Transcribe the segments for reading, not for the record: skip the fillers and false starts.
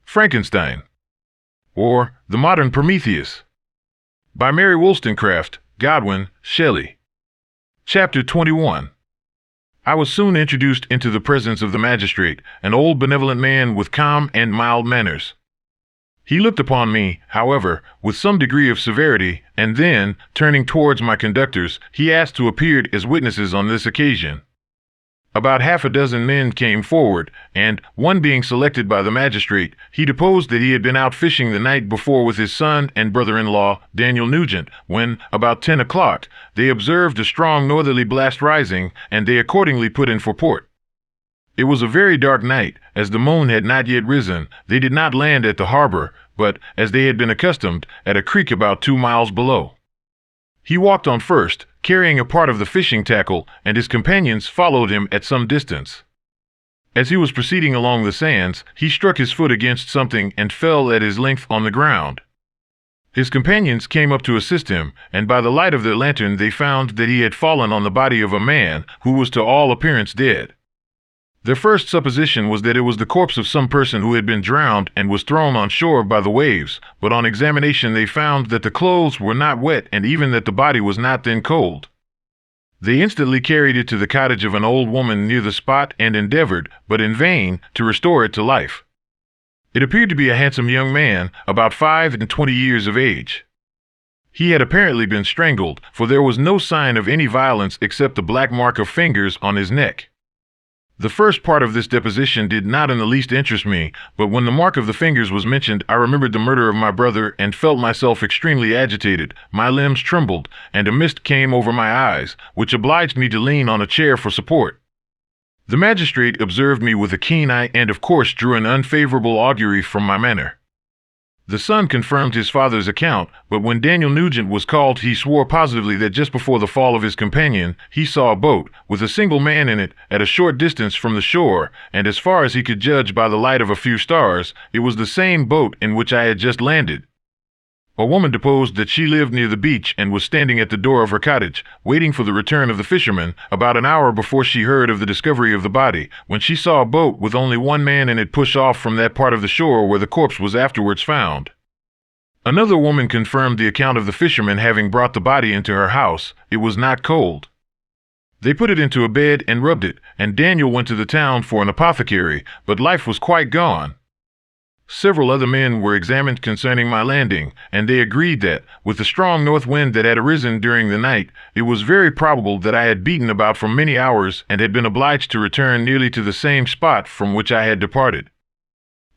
Frankenstein, or The Modern Prometheus, by Mary Wollstonecraft, Godwin, Shelley. Chapter 21. I was soon introduced into the presence of the magistrate, an old benevolent man with calm and mild manners. He looked upon me, however, with some degree of severity, and then, turning towards my conductors, he asked who appeared as witnesses on this occasion. About half a dozen men came forward, and, one being selected by the magistrate, he deposed that he had been out fishing the night before with his son and brother-in-law, Daniel Nugent, when, about 10 o'clock, they observed a strong northerly blast rising, and they accordingly put in for port. It was a very dark night, as the moon had not yet risen. They did not land at the harbor, but, as they had been accustomed, at a creek about 2 miles below. He walked on first, carrying a part of the fishing tackle, and his companions followed him at some distance. As he was proceeding along the sands, he struck his foot against something and fell at his length on the ground. His companions came up to assist him, and by the light of their lantern they found that he had fallen on the body of a man who was to all appearance dead. Their first supposition was that it was the corpse of some person who had been drowned and was thrown on shore by the waves, but on examination they found that the clothes were not wet and even that the body was not then cold. They instantly carried it to the cottage of an old woman near the spot and endeavored, but in vain, to restore it to life. It appeared to be a handsome young man, about 25 years of age. He had apparently been strangled, for there was no sign of any violence except the black mark of fingers on his neck. The first part of this deposition did not in the least interest me, but when the mark of the fingers was mentioned, I remembered the murder of my brother and felt myself extremely agitated. My limbs trembled, and a mist came over my eyes, which obliged me to lean on a chair for support. The magistrate observed me with a keen eye and of course drew an unfavorable augury from my manner. The son confirmed his father's account, but when Daniel Nugent was called he swore positively that just before the fall of his companion, he saw a boat, with a single man in it, at a short distance from the shore, and as far as he could judge by the light of a few stars, it was the same boat in which I had just landed. A woman deposed that she lived near the beach and was standing at the door of her cottage, waiting for the return of the fishermen, about an hour before she heard of the discovery of the body, when she saw a boat with only one man in it push off from that part of the shore where the corpse was afterwards found. Another woman confirmed the account of the fishermen having brought the body into her house. It was not cold. They put it into a bed and rubbed it, and Daniel went to the town for an apothecary, but life was quite gone. Several other men were examined concerning my landing, and they agreed that, with the strong north wind that had arisen during the night, it was very probable that I had beaten about for many hours and had been obliged to return nearly to the same spot from which I had departed.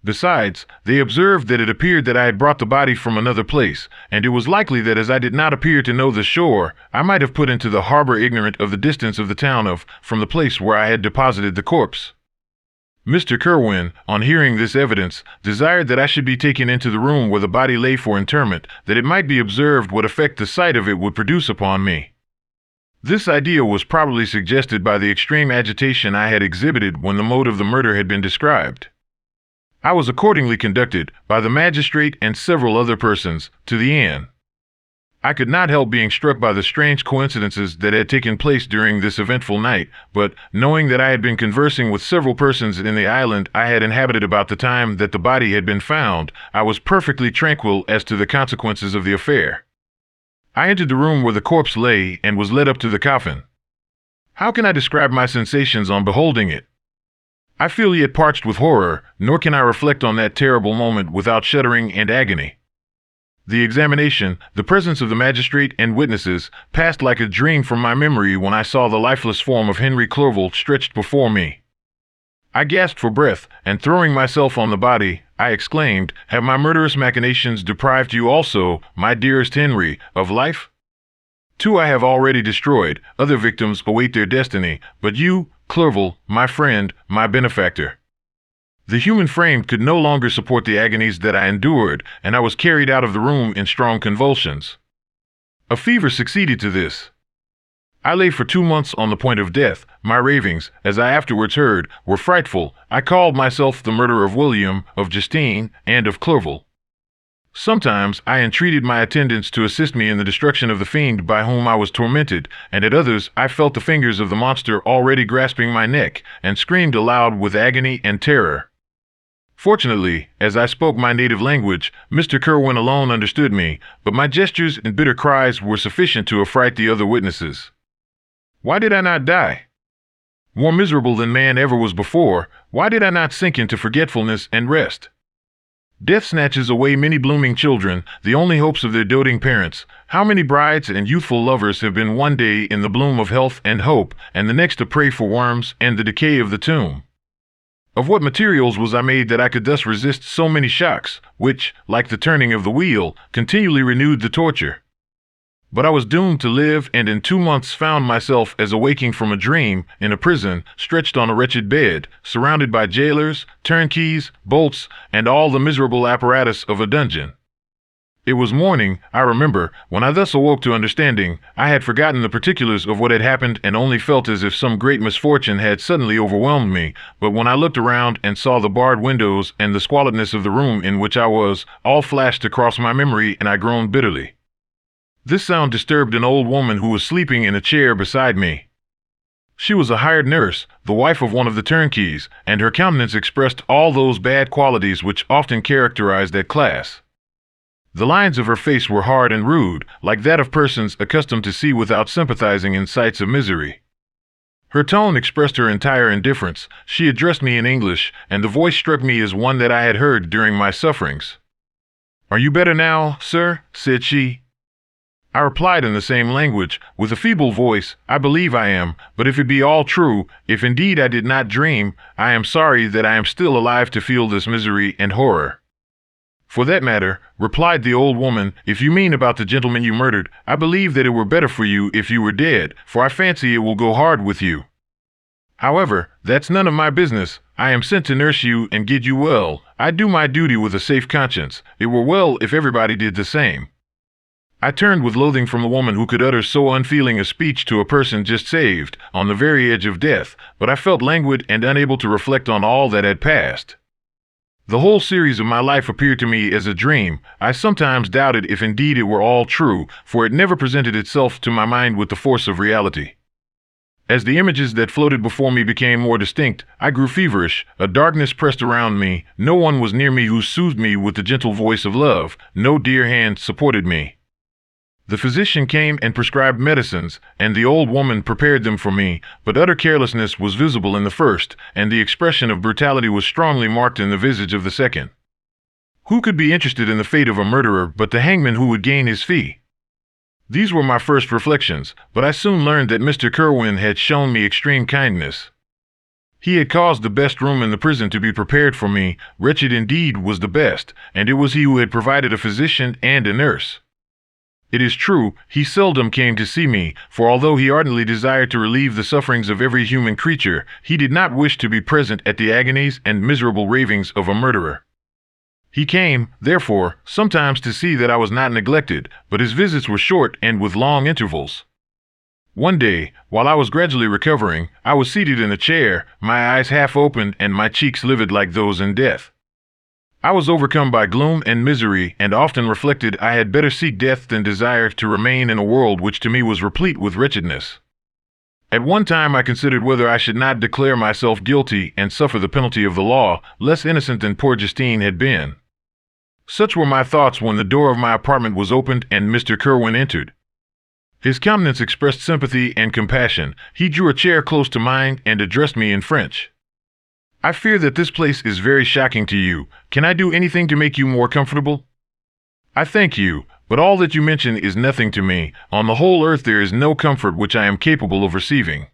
Besides, they observed that it appeared that I had brought the body from another place, and it was likely that as I did not appear to know the shore, I might have put into the harbor ignorant of the distance of the town from the place where I had deposited the corpse. Mr. Kerwin, on hearing this evidence, desired that I should be taken into the room where the body lay for interment, that it might be observed what effect the sight of it would produce upon me. This idea was probably suggested by the extreme agitation I had exhibited when the mode of the murder had been described. I was accordingly conducted, by the magistrate and several other persons, to the inn. I could not help being struck by the strange coincidences that had taken place during this eventful night, but, knowing that I had been conversing with several persons in the island I had inhabited about the time that the body had been found, I was perfectly tranquil as to the consequences of the affair. I entered the room where the corpse lay and was led up to the coffin. How can I describe my sensations on beholding it? I feel yet parched with horror, nor can I reflect on that terrible moment without shuddering and agony. The examination, the presence of the magistrate and witnesses, passed like a dream from my memory when I saw the lifeless form of Henry Clerval stretched before me. I gasped for breath, and throwing myself on the body, I exclaimed, "Have my murderous machinations deprived you also, my dearest Henry, of life? 2 I have already destroyed, other victims await their destiny, but you, Clerval, my friend, my benefactor." The human frame could no longer support the agonies that I endured, and I was carried out of the room in strong convulsions. A fever succeeded to this. I lay for 2 months on the point of death. My ravings, as I afterwards heard, were frightful. I called myself the murderer of William, of Justine, and of Clerval. Sometimes I entreated my attendants to assist me in the destruction of the fiend by whom I was tormented, and at others I felt the fingers of the monster already grasping my neck, and screamed aloud with agony and terror. Fortunately, as I spoke my native language, Mr. Kerwin alone understood me, but my gestures and bitter cries were sufficient to affright the other witnesses. Why did I not die? More miserable than man ever was before, why did I not sink into forgetfulness and rest? Death snatches away many blooming children, the only hopes of their doting parents. How many brides and youthful lovers have been one day in the bloom of health and hope, and the next to pray for worms and the decay of the tomb? Of what materials was I made that I could thus resist so many shocks, which, like the turning of the wheel, continually renewed the torture? But I was doomed to live, and in 2 months found myself as awaking from a dream, in a prison, stretched on a wretched bed, surrounded by jailers, turnkeys, bolts, and all the miserable apparatus of a dungeon. It was morning, I remember, when I thus awoke to understanding. I had forgotten the particulars of what had happened and only felt as if some great misfortune had suddenly overwhelmed me, but when I looked around and saw the barred windows and the squalidness of the room in which I was, all flashed across my memory and I groaned bitterly. This sound disturbed an old woman who was sleeping in a chair beside me. She was a hired nurse, the wife of one of the turnkeys, and her countenance expressed all those bad qualities which often characterize that class. The lines of her face were hard and rude, like that of persons accustomed to see without sympathizing in sights of misery. Her tone expressed her entire indifference. She addressed me in English, and the voice struck me as one that I had heard during my sufferings. "Are you better now, sir?" said she. I replied in the same language, with a feeble voice, "I believe I am, but if it be all true, if indeed I did not dream, I am sorry that I am still alive to feel this misery and horror." "For that matter," replied the old woman, "if you mean about the gentleman you murdered, I believe that it were better for you if you were dead, for I fancy it will go hard with you. However, that's none of my business. I am sent to nurse you and get you well. I do my duty with a safe conscience. It were well if everybody did the same." I turned with loathing from a woman who could utter so unfeeling a speech to a person just saved, on the very edge of death, but I felt languid and unable to reflect on all that had passed. The whole series of my life appeared to me as a dream. I sometimes doubted if indeed it were all true, for it never presented itself to my mind with the force of reality. As the images that floated before me became more distinct, I grew feverish. A darkness pressed around me. No one was near me who soothed me with the gentle voice of love. No dear hand supported me. The physician came and prescribed medicines, and the old woman prepared them for me, but utter carelessness was visible in the first, and the expression of brutality was strongly marked in the visage of the second. Who could be interested in the fate of a murderer but the hangman who would gain his fee? These were my first reflections, but I soon learned that Mr. Kerwin had shown me extreme kindness. He had caused the best room in the prison to be prepared for me. Wretched indeed was the best, and it was he who had provided a physician and a nurse. It is true, he seldom came to see me, for although he ardently desired to relieve the sufferings of every human creature, he did not wish to be present at the agonies and miserable ravings of a murderer. He came, therefore, sometimes to see that I was not neglected, but his visits were short and with long intervals. One day, while I was gradually recovering, I was seated in a chair, my eyes half open and my cheeks livid like those in death. I was overcome by gloom and misery, and often reflected I had better seek death than desire to remain in a world which to me was replete with wretchedness. At one time I considered whether I should not declare myself guilty and suffer the penalty of the law, less innocent than poor Justine had been. Such were my thoughts when the door of my apartment was opened and Mr. Kerwin entered. His countenance expressed sympathy and compassion. He drew a chair close to mine and addressed me in French. "I fear that this place is very shocking to you. Can I do anything to make you more comfortable?" "I thank you, but all that you mention is nothing to me. On the whole earth there is no comfort which I am capable of receiving.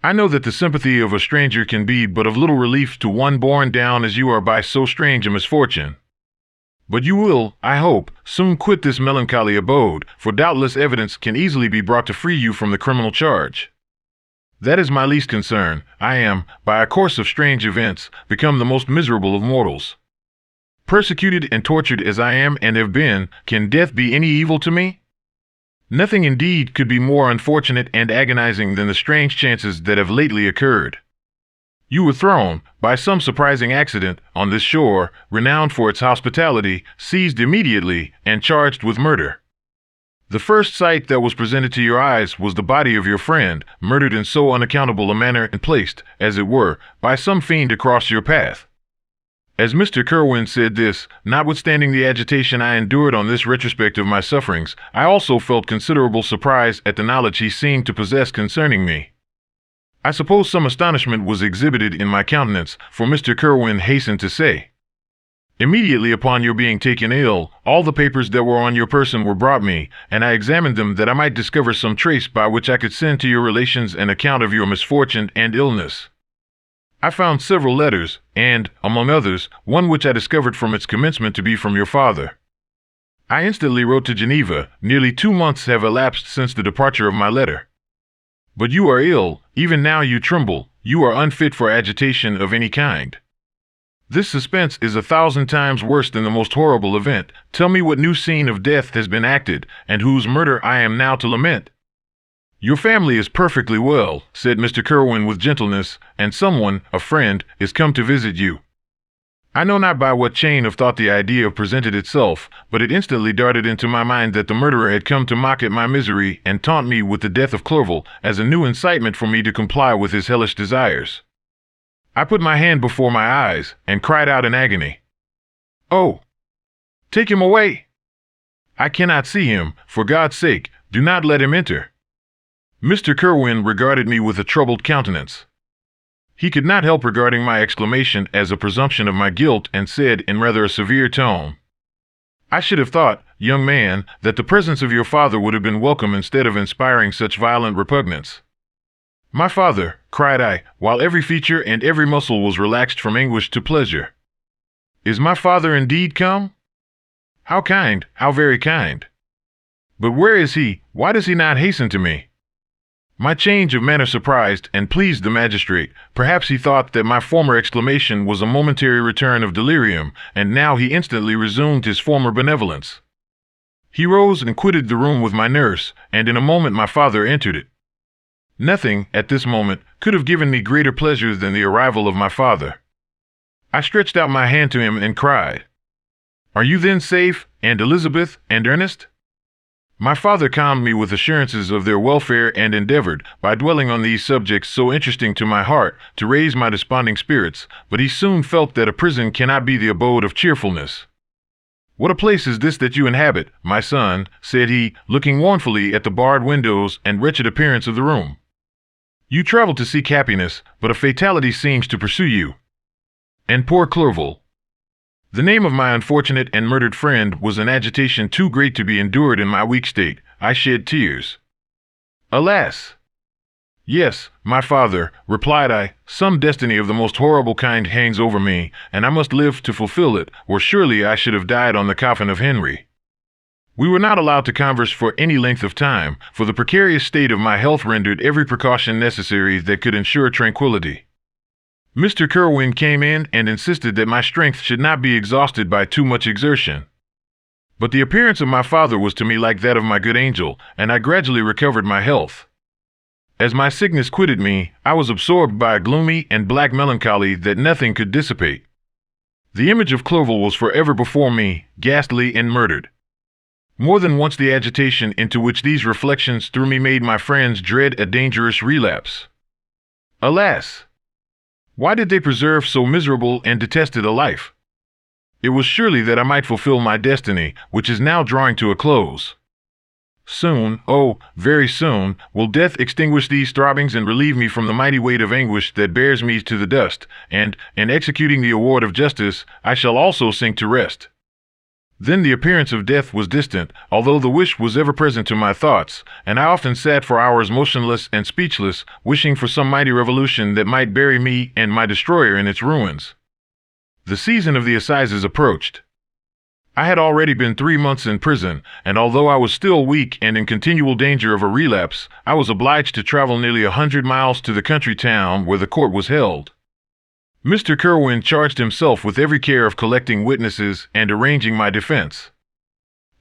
I know that the sympathy of a stranger can be but of little relief to one borne down as you are by so strange a misfortune. But you will, I hope, soon quit this melancholy abode, for doubtless evidence can easily be brought to free you from the criminal charge. That is my least concern. I am, by a course of strange events, become the most miserable of mortals. Persecuted and tortured as I am and have been, can death be any evil to me? Nothing indeed could be more unfortunate and agonizing than the strange chances that have lately occurred. You were thrown, by some surprising accident, on this shore, renowned for its hospitality, seized immediately, and charged with murder. The first sight that was presented to your eyes was the body of your friend, murdered in so unaccountable a manner and placed, as it were, by some fiend across your path. As Mr. Kerwin said this, notwithstanding the agitation I endured on this retrospect of my sufferings, I also felt considerable surprise at the knowledge he seemed to possess concerning me. I suppose some astonishment was exhibited in my countenance, for Mr. Kerwin hastened to say, "Immediately upon your being taken ill, all the papers that were on your person were brought me, and I examined them that I might discover some trace by which I could send to your relations an account of your misfortune and illness. I found several letters, and, among others, one which I discovered from its commencement to be from your father. I instantly wrote to Geneva. Nearly 2 months have elapsed since the departure of my letter. But you are ill, even now you tremble, you are unfit for agitation of any kind. This suspense is 1,000 times worse than the most horrible event. Tell me what new scene of death has been acted, and whose murder I am now to lament." "Your family is perfectly well," said Mr. Kerwin with gentleness, "and someone, a friend, is come to visit you." I know not by what chain of thought the idea presented itself, but it instantly darted into my mind that the murderer had come to mock at my misery and taunt me with the death of Clerval as a new incitement for me to comply with his hellish desires. I put my hand before my eyes and cried out in agony, "Oh, take him away! I cannot see him. For God's sake, do not let him enter." Mr. Kerwin regarded me with a troubled countenance. He could not help regarding my exclamation as a presumption of my guilt, and said in rather a severe tone, "I should have thought, young man, that the presence of your father would have been welcome instead of inspiring such violent repugnance." "My father," cried I, while every feature and every muscle was relaxed from anguish to pleasure. "Is my father indeed come? How kind, how very kind! But where is he? Why does he not hasten to me?" My change of manner surprised and pleased the magistrate. Perhaps he thought that my former exclamation was a momentary return of delirium, and now he instantly resumed his former benevolence. He rose and quitted the room with my nurse, and in a moment my father entered it. Nothing, at this moment, could have given me greater pleasure than the arrival of my father. I stretched out my hand to him and cried, "Are you then safe, and Elizabeth, and Ernest?" My father calmed me with assurances of their welfare and endeavored, by dwelling on these subjects so interesting to my heart, to raise my desponding spirits, but he soon felt that a prison cannot be the abode of cheerfulness. "What a place is this that you inhabit, my son," said he, looking mournfully at the barred windows and wretched appearance of the room. "You travel to seek happiness, but a fatality seems to pursue you. And poor Clerval." The name of my unfortunate and murdered friend was an agitation too great to be endured in my weak state. I shed tears. "Alas!" "Yes, my father," replied I, "some destiny of the most horrible kind hangs over me, and I must live to fulfill it, or surely I should have died on the coffin of Henry." We were not allowed to converse for any length of time, for the precarious state of my health rendered every precaution necessary that could ensure tranquility. Mr. Kerwin came in and insisted that my strength should not be exhausted by too much exertion. But the appearance of my father was to me like that of my good angel, and I gradually recovered my health. As my sickness quitted me, I was absorbed by a gloomy and black melancholy that nothing could dissipate. The image of Clerval was forever before me, ghastly and murdered. More than once the agitation into which these reflections threw me made my friends dread a dangerous relapse. Alas! Why did they preserve so miserable and detested a life? It was surely that I might fulfill my destiny, which is now drawing to a close. Soon, oh, very soon, will death extinguish these throbbings and relieve me from the mighty weight of anguish that bears me to the dust, and, in executing the award of justice, I shall also sink to rest. Then the appearance of death was distant, although the wish was ever present to my thoughts, and I often sat for hours motionless and speechless, wishing for some mighty revolution that might bury me and my destroyer in its ruins. The season of the assizes approached. I had already been 3 months in prison, and although I was still weak and in continual danger of a relapse, I was obliged to travel nearly 100 miles to the country town where the court was held. Mr. Kerwin charged himself with every care of collecting witnesses and arranging my defense.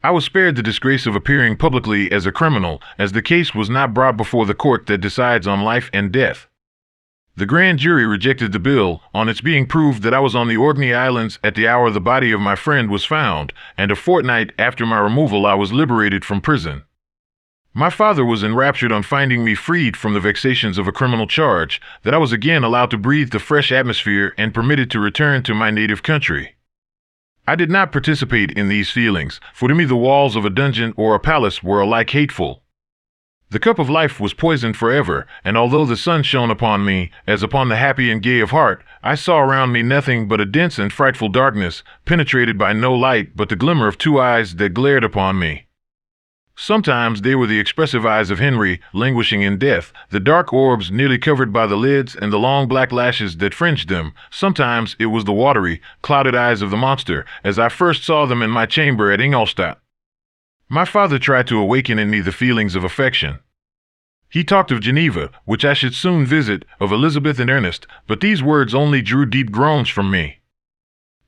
I was spared the disgrace of appearing publicly as a criminal, as the case was not brought before the court that decides on life and death. The grand jury rejected the bill, on its being proved that I was on the Orkney Islands at the hour the body of my friend was found, and a fortnight after my removal I was liberated from prison. My father was enraptured on finding me freed from the vexations of a criminal charge, that I was again allowed to breathe the fresh atmosphere and permitted to return to my native country. I did not participate in these feelings, for to me the walls of a dungeon or a palace were alike hateful. The cup of life was poisoned forever, and although the sun shone upon me, as upon the happy and gay of heart, I saw around me nothing but a dense and frightful darkness, penetrated by no light but the glimmer of two eyes that glared upon me. Sometimes they were the expressive eyes of Henry, languishing in death, the dark orbs nearly covered by the lids and the long black lashes that fringed them. Sometimes it was the watery, clouded eyes of the monster, as I first saw them in my chamber at Ingolstadt. My father tried to awaken in me the feelings of affection. He talked of Geneva, which I should soon visit, of Elizabeth and Ernest, but these words only drew deep groans from me.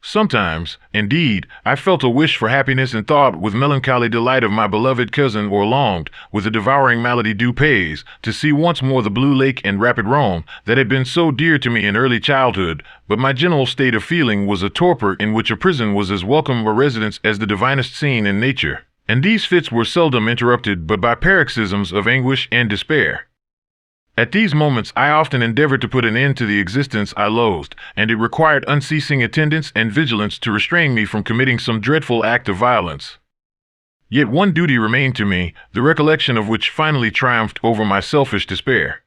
Sometimes, indeed, I felt a wish for happiness and thought with melancholy delight of my beloved cousin, or longed, with a devouring malady du pays, to see once more the blue lake and rapid Rhone that had been so dear to me in early childhood, but my general state of feeling was a torpor in which a prison was as welcome a residence as the divinest scene in nature, and these fits were seldom interrupted but by paroxysms of anguish and despair. At these moments I often endeavored to put an end to the existence I loathed, and it required unceasing attendance and vigilance to restrain me from committing some dreadful act of violence. Yet one duty remained to me, the recollection of which finally triumphed over my selfish despair.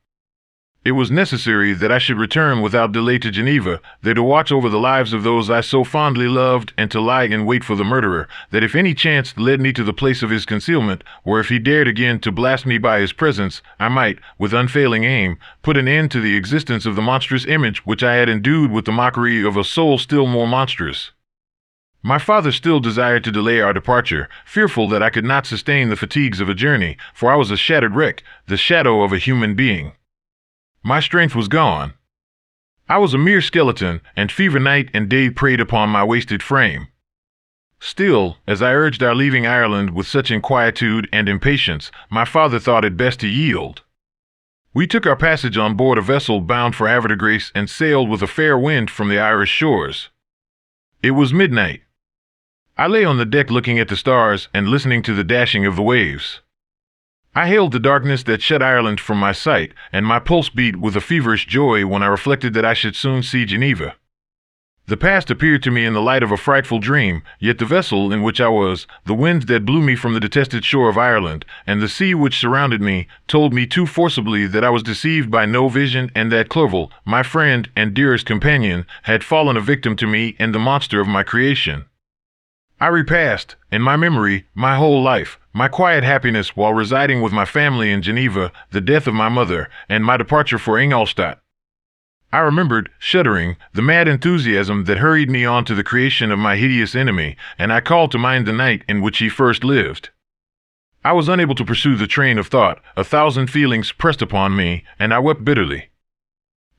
It was necessary that I should return without delay to Geneva, there to watch over the lives of those I so fondly loved, and to lie in wait for the murderer, that if any chance led me to the place of his concealment, or if he dared again to blast me by his presence, I might, with unfailing aim, put an end to the existence of the monstrous image which I had endued with the mockery of a soul still more monstrous. My father still desired to delay our departure, fearful that I could not sustain the fatigues of a journey, for I was a shattered wreck, the shadow of a human being. My strength was gone. I was a mere skeleton, and fever night and day preyed upon my wasted frame. Still, as I urged our leaving Ireland with such inquietude and impatience, my father thought it best to yield. We took our passage on board a vessel bound for Havre de Grace and sailed with a fair wind from the Irish shores. It was midnight. I lay on the deck looking at the stars and listening to the dashing of the waves. I hailed the darkness that shut Ireland from my sight, and my pulse beat with a feverish joy when I reflected that I should soon see Geneva. The past appeared to me in the light of a frightful dream, yet the vessel in which I was, the winds that blew me from the detested shore of Ireland, and the sea which surrounded me, told me too forcibly that I was deceived by no vision, and that Clerval, my friend and dearest companion, had fallen a victim to me and the monster of my creation. I repassed, in my memory, my whole life, my quiet happiness while residing with my family in Geneva, the death of my mother, and my departure for Ingolstadt. I remembered, shuddering, the mad enthusiasm that hurried me on to the creation of my hideous enemy, and I called to mind the night in which he first lived. I was unable to pursue the train of thought, a thousand feelings pressed upon me, and I wept bitterly.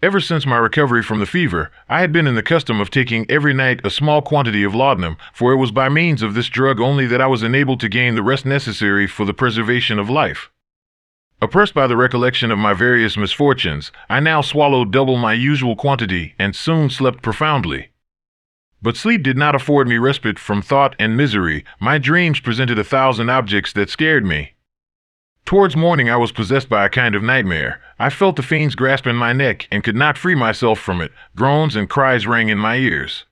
Ever since my recovery from the fever, I had been in the custom of taking every night a small quantity of laudanum, for it was by means of this drug only that I was enabled to gain the rest necessary for the preservation of life. Oppressed by the recollection of my various misfortunes, I now swallowed double my usual quantity and soon slept profoundly. But sleep did not afford me respite from thought and misery. My dreams presented 1,000 objects that scared me. Towards morning I was possessed by a kind of nightmare. I felt the fiend's grasp in my neck and could not free myself from it. Groans and cries rang in my ears.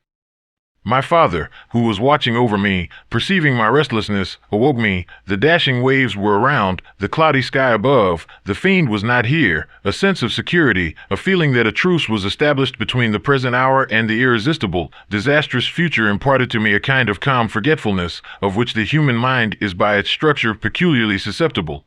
My father, who was watching over me, perceiving my restlessness, awoke me. The dashing waves were around, the cloudy sky above. The fiend was not here. A sense of security, a feeling that a truce was established between the present hour and the irresistible, disastrous future imparted to me a kind of calm forgetfulness, of which the human mind is by its structure peculiarly susceptible.